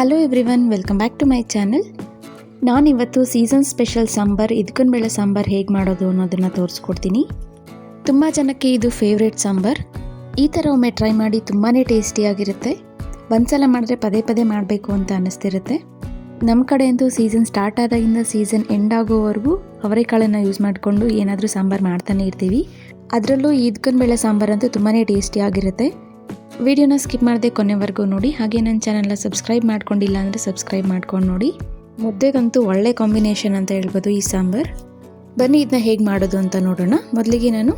Hello everyone, welcome back to my channel. ನಾನಿವತ್ತು season special sambar ಇದಕ್ಕನ್ ಬೇಳೆ ಸಾಂಬಾರ್ ಹೇಗೆ ಮಾಡೋದು ಅನ್ನೋದನ್ನು ತೋರಿಸ್ಕೊಡ್ತೀನಿ. ತುಂಬ ಜನಕ್ಕೆ ಇದು ಫೇವ್ರೇಟ್ ಸಾಂಬಾರ್. ಈ ಥರ ಒಮ್ಮೆ ಟ್ರೈ ಮಾಡಿ, ತುಂಬಾ ಟೇಸ್ಟಿಯಾಗಿರುತ್ತೆ. ಒಂದ್ಸಲ ಮಾಡಿದ್ರೆ ಪದೇ ಪದೇ ಮಾಡಬೇಕು ಅಂತ ಅನ್ನಿಸ್ತಿರುತ್ತೆ. ನಮ್ಮ ಕಡೆ ಅಂತೂ ಸೀಸನ್ ಸ್ಟಾರ್ಟ್ ಆದಾಗಿಂದ ಸೀಸನ್ ಎಂಡ್ ಆಗೋವರೆಗೂ ಅವರೆಕಾಳನ್ನು ಯೂಸ್ ಮಾಡಿಕೊಂಡು ಏನಾದರೂ ಸಾಂಬಾರು ಮಾಡ್ತಾನೆ ಇರ್ತೀವಿ. ಅದರಲ್ಲೂ ಇದಕ್ಕನ್ ಬೇಳೆ ಸಾಂಬಾರ್ ಅಂತೂ ತುಂಬಾ ಟೇಸ್ಟಿಯಾಗಿರುತ್ತೆ. ವಿಡಿಯೋನ ಸ್ಕಿಪ್ ಮಾಡದೆ ಕೊನೆವರೆಗೂ ನೋಡಿ. ಹಾಗೆ ನನ್ನ ಚಾನಲ್ನ ಸಬ್ಸ್ಕ್ರೈಬ್ ಮಾಡ್ಕೊಂಡಿಲ್ಲ ಅಂದರೆ ಸಬ್ಸ್ಕ್ರೈಬ್ ಮಾಡ್ಕೊಂಡು ನೋಡಿ. ಮುದ್ದೆಗಂತೂ ಒಳ್ಳೆ ಕಾಂಬಿನೇಷನ್ ಅಂತ ಹೇಳ್ಬೋದು ಈ ಸಾಂಬಾರ್. ಬನ್ನಿ ಇದನ್ನ ಹೇಗೆ ಮಾಡೋದು ಅಂತ ನೋಡೋಣ. ಮೊದಲಿಗೆ ನಾನು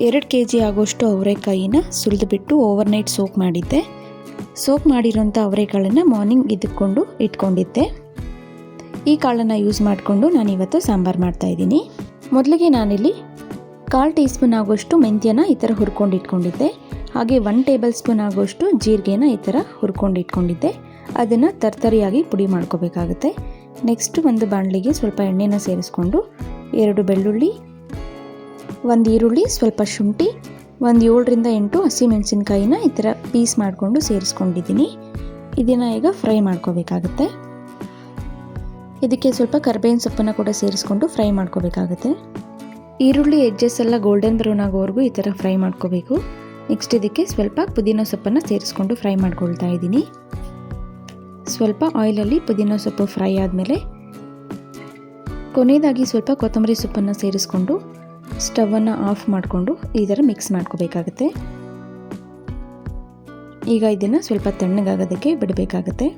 2 kg ಆಗೋಷ್ಟು ಅವರೆಕಾಯಿನ ಸುಲಿದುಬಿಟ್ಟು ಓವರ್ನೈಟ್ ಸೋಕ್ ಮಾಡಿದ್ದೆ. ಸೋಕ್ ಮಾಡಿರೋಂಥ ಅವರೆಕಾಳನ್ನು ಮಾರ್ನಿಂಗ್ ಇದ್ದುಕೊಂಡು ಇಟ್ಕೊಂಡಿದ್ದೆ. ಈ ಕಾಳನ್ನು ಯೂಸ್ ಮಾಡಿಕೊಂಡು ನಾನಿವತ್ತು ಸಾಂಬಾರು ಮಾಡ್ತಾಯಿದ್ದೀನಿ. ಮೊದಲಿಗೆ ನಾನಿಲ್ಲಿ 1/4 ಟೀ ಸ್ಪೂನ್ ಆಗೋಷ್ಟು ಮೆಂತ್ಯನ ಈ ಥರ ಹುರ್ಕೊಂಡು ಇಟ್ಕೊಂಡಿದ್ದೆ. ಹಾಗೆ 1 ಟೇಬಲ್ ಸ್ಪೂನ್ ಆಗೋಷ್ಟು ಜೀರಿಗೆನ ಈ ಥರ ಹುರ್ಕೊಂಡು ಇಟ್ಕೊಂಡಿದ್ದೆ. ಅದನ್ನು ತರ್ತರಿಯಾಗಿ ಪುಡಿ ಮಾಡ್ಕೋಬೇಕಾಗುತ್ತೆ. ನೆಕ್ಸ್ಟ್ ಒಂದು ಬಾಣಲಿಗೆ ಸ್ವಲ್ಪ ಎಣ್ಣೆನ ಸೇರಿಸ್ಕೊಂಡು 2 ಬೆಳ್ಳುಳ್ಳಿ, 1 ಈರುಳ್ಳಿ, ಸ್ವಲ್ಪ ಶುಂಠಿ, ಒಂದು 7ರಿಂದ 8 ಹಸಿಮೆಣಸಿನ್ಕಾಯಿನ ಈ ಥರ ಪೀಸ್ ಮಾಡಿಕೊಂಡು ಸೇರಿಸ್ಕೊಂಡಿದ್ದೀನಿ. ಇದನ್ನು ಈಗ ಫ್ರೈ ಮಾಡ್ಕೋಬೇಕಾಗುತ್ತೆ. ಇದಕ್ಕೆ ಸ್ವಲ್ಪ ಕರಿಬೇವಿನ ಸೊಪ್ಪನ್ನು ಕೂಡ ಸೇರಿಸ್ಕೊಂಡು ಫ್ರೈ ಮಾಡ್ಕೋಬೇಕಾಗುತ್ತೆ. ಈರುಳ್ಳಿ ಎಡ್ಜಸ್ ಎಲ್ಲ ಗೋಲ್ಡನ್ ಬ್ರೌನ್ ಆಗೋವರೆಗೂ ಈ ಥರ ಫ್ರೈ ಮಾಡ್ಕೋಬೇಕು. ನೆಕ್ಸ್ಟ್ ಇದಕ್ಕೆ ಸ್ವಲ್ಪ ಪುದೀನ ಸೊಪ್ಪನ್ನು ಸೇರಿಸ್ಕೊಂಡು ಫ್ರೈ ಮಾಡ್ಕೊಳ್ತಾ ಇದ್ದೀನಿ. ಸ್ವಲ್ಪ ಆಯಿಲಲ್ಲಿ ಪುದೀನ ಸೊಪ್ಪು ಫ್ರೈ ಆದಮೇಲೆ ಕೊನೆಯದಾಗಿ ಸ್ವಲ್ಪ ಕೊತ್ತಂಬರಿ ಸೊಪ್ಪನ್ನು ಸೇರಿಸ್ಕೊಂಡು ಸ್ಟವನ್ನು ಆಫ್ ಮಾಡಿಕೊಂಡು ಈ ಥರ ಮಿಕ್ಸ್ ಮಾಡ್ಕೋಬೇಕಾಗುತ್ತೆ. ಈಗ ಇದನ್ನು ಸ್ವಲ್ಪ ತಣ್ಣಗಾಗೋದಕ್ಕೆ ಬಿಡಬೇಕಾಗುತ್ತೆ.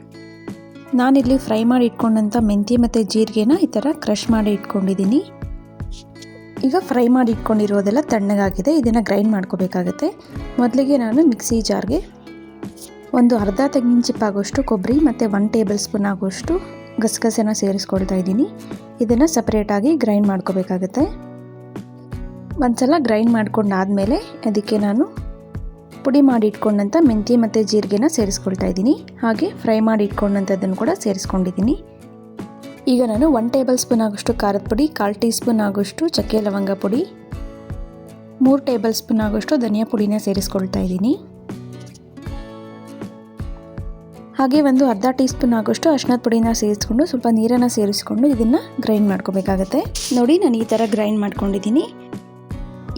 ನಾನಿಲ್ಲಿ ಫ್ರೈ ಮಾಡಿ ಇಟ್ಕೊಂಡಂಥ ಮೆಂತ್ಯ ಮತ್ತು ಜೀರಿಗೆನ ಈ ಥರ ಕ್ರಷ್ ಮಾಡಿ ಇಟ್ಕೊಂಡಿದ್ದೀನಿ. ಈಗ ಫ್ರೈ ಮಾಡಿ ಇಟ್ಕೊಂಡಿರೋದೆಲ್ಲ ತಣ್ಣಗಾಗಿದೆ. ಇದನ್ನು ಗ್ರೈಂಡ್ ಮಾಡ್ಕೋಬೇಕಾಗುತ್ತೆ. ಮೊದಲಿಗೆ ನಾನು ಮಿಕ್ಸಿ ಜಾರ್ಗೆ ಒಂದು ಅರ್ಧ ತೆಂಗಿನ ಚಿಪ್ಪಾಗೋಷ್ಟು ಕೊಬ್ಬರಿ ಮತ್ತು 1 ಟೇಬಲ್ ಸ್ಪೂನ್ ಆಗೋಷ್ಟು ಗಸಗಸೆನ ಸೇರಿಸ್ಕೊಳ್ತಾ ಇದ್ದೀನಿ. ಇದನ್ನು ಸಪ್ರೇಟಾಗಿ ಗ್ರೈಂಡ್ ಮಾಡ್ಕೋಬೇಕಾಗುತ್ತೆ. ಒಂದ್ಸಲ ಗ್ರೈಂಡ್ ಮಾಡ್ಕೊಂಡಾದಮೇಲೆ ಅದಕ್ಕೆ ನಾನು ಪುಡಿ ಮಾಡಿ ಇಟ್ಕೊಂಡಂಥ ಮೆಂತ್ಯ ಮತ್ತು ಜೀರಿಗೆನ ಸೇರಿಸ್ಕೊಳ್ತಾ ಇದ್ದೀನಿ. ಹಾಗೆ ಫ್ರೈ ಮಾಡಿ ಇಟ್ಕೊಂಡಂಥದ್ದನ್ನು ಕೂಡ ಸೇರಿಸ್ಕೊಂಡಿದ್ದೀನಿ. ಈಗ ನಾನು 1 ಟೇಬಲ್ ಸ್ಪೂನ್ ಆಗೋಷ್ಟು ಖಾರದ ಪುಡಿ, 1/4 ಟೀ ಸ್ಪೂನ್ ಆಗೋಷ್ಟು ಚಕ್ಕೆ ಲವಂಗ ಪುಡಿ, 3 ಟೇಬಲ್ ಸ್ಪೂನ್ ಆಗೋಷ್ಟು ಧನಿಯಾ ಪುಡಿನ ಸೇರಿಸ್ಕೊಳ್ತಾ ಇದ್ದೀನಿ. ಹಾಗೆ ಒಂದು ಅರ್ಧ ಟೀ ಸ್ಪೂನ್ ಆಗೋಷ್ಟು ಅರಿಶಿಣದ ಪುಡಿನ ಸೇರಿಸ್ಕೊಂಡು ಸ್ವಲ್ಪ ನೀರನ್ನು ಸೇರಿಸ್ಕೊಂಡು ಇದನ್ನು ಗ್ರೈಂಡ್ ಮಾಡ್ಕೋಬೇಕಾಗುತ್ತೆ. ನೋಡಿ, ನಾನು ಈ ಥರ ಗ್ರೈಂಡ್ ಮಾಡ್ಕೊಂಡಿದ್ದೀನಿ.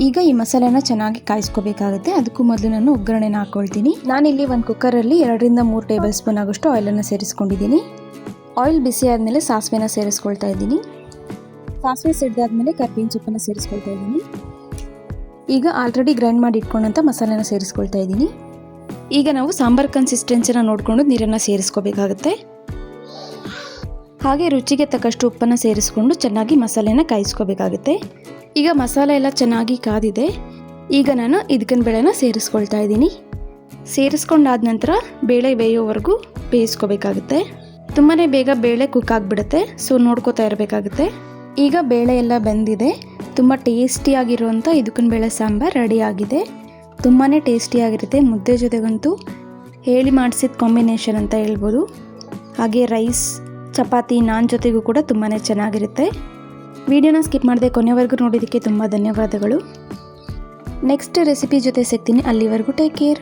ಈಗ ಈ ಮಸಾಲೆನ ಚೆನ್ನಾಗಿ ಕಾಯಿಸ್ಕೋಬೇಕಾಗುತ್ತೆ. ಅದಕ್ಕೂ ಮೊದಲು ನಾನು ಒಗ್ಗರಣೆನ ಹಾಕ್ಕೊಳ್ತೀನಿ. ನಾನಿಲ್ಲಿ ಒಂದು ಕುಕ್ಕರಲ್ಲಿ 2ರಿಂದ 3 ಟೇಬಲ್ ಸ್ಪೂನ್ ಆಗೋಷ್ಟು ಆಯಿಲನ್ನು ಸೇರಿಸ್ಕೊಂಡಿದ್ದೀನಿ. ಆಯಿಲ್ ಬಿಸಿ ಆದಮೇಲೆ ಸಾಸಿವೆನ ಸೇರಿಸ್ಕೊಳ್ತಾ ಇದ್ದೀನಿ. ಸಾಸಿವೆ ಸಿಡ್ದಾದ್ಮೇಲೆ ಕರ್ಬೇವಿನ ಸೊಪ್ಪನ್ನು ಸೇರಿಸ್ಕೊಳ್ತಾ ಇದ್ದೀನಿ. ಈಗ ಆಲ್ರೆಡಿ ಗ್ರೈಂಡ್ ಮಾಡಿ ಇಟ್ಕೊಂಡಂಥ ಮಸಾಲೆನ ಸೇರಿಸ್ಕೊಳ್ತಾ ಇದ್ದೀನಿ. ಈಗ ನಾವು ಸಾಂಬಾರ್ ಕನ್ಸಿಸ್ಟೆನ್ಸಿನ ನೋಡಿಕೊಂಡು ನೀರನ್ನು ಸೇರಿಸ್ಕೋಬೇಕಾಗುತ್ತೆ. ಹಾಗೆ ರುಚಿಗೆ ತಕ್ಕಷ್ಟು ಉಪ್ಪನ್ನು ಸೇರಿಸ್ಕೊಂಡು ಚೆನ್ನಾಗಿ ಮಸಾಲೆನ ಕಾಯಿಸ್ಕೋಬೇಕಾಗುತ್ತೆ. ಈಗ ಮಸಾಲೆ ಎಲ್ಲ ಚೆನ್ನಾಗಿ ಕಾದಿದೆ. ಈಗ ನಾನು ಇದಕ್ಕನ್ ಬೇಳೆನ ಸೇರಿಸ್ಕೊಳ್ತಾ ಇದ್ದೀನಿ. ಸೇರಿಸ್ಕೊಂಡಾದ ನಂತರ ಬೇಳೆ ಬೇಯೋವರೆಗೂ ಬೇಯಿಸ್ಕೋಬೇಕಾಗುತ್ತೆ. ತುಂಬಾ ಬೇಗ ಬೇಳೆ ಕುಕ್ ಆಗಿಬಿಡುತ್ತೆ, ಸೊ ನೋಡ್ಕೋತಾ ಇರಬೇಕಾಗುತ್ತೆ. ಈಗ ಬೇಳೆ ಎಲ್ಲ ಬೆಂದಿದೆ. ತುಂಬ ಟೇಸ್ಟಿಯಾಗಿರುವಂಥ ಇದಕ್ಕನ್ ಬೇಳೆ ಸಾಂಬಾರು ರೆಡಿ ಆಗಿದೆ. ತುಂಬಾ ಟೇಸ್ಟಿಯಾಗಿರುತ್ತೆ. ಮುದ್ದೆ ಜೊತೆಗಂತೂ ಹೇಳಿ ಮಾಡಿಸಿದ ಕಾಂಬಿನೇಷನ್ ಅಂತ ಹೇಳ್ಬೋದು. ಹಾಗೆ ರೈಸ್, ಚಪಾತಿ, ನಾನ್ ಜೊತೆಗೂ ಕೂಡ ತುಂಬಾ ಚೆನ್ನಾಗಿರುತ್ತೆ. ವಿಡಿಯೋನ ಸ್ಕಿಪ್ ಮಾಡದೆ ಕೊನೆವರೆಗೂ ನೋಡೋದಕ್ಕೆ ತುಂಬ ಧನ್ಯವಾದಗಳು. ನೆಕ್ಸ್ಟ್ ರೆಸಿಪಿ ಜೊತೆ ಸಿಗ್ತೀನಿ. ಅಲ್ಲಿವರೆಗೂ ಟೇಕ್ ಕೇರ್.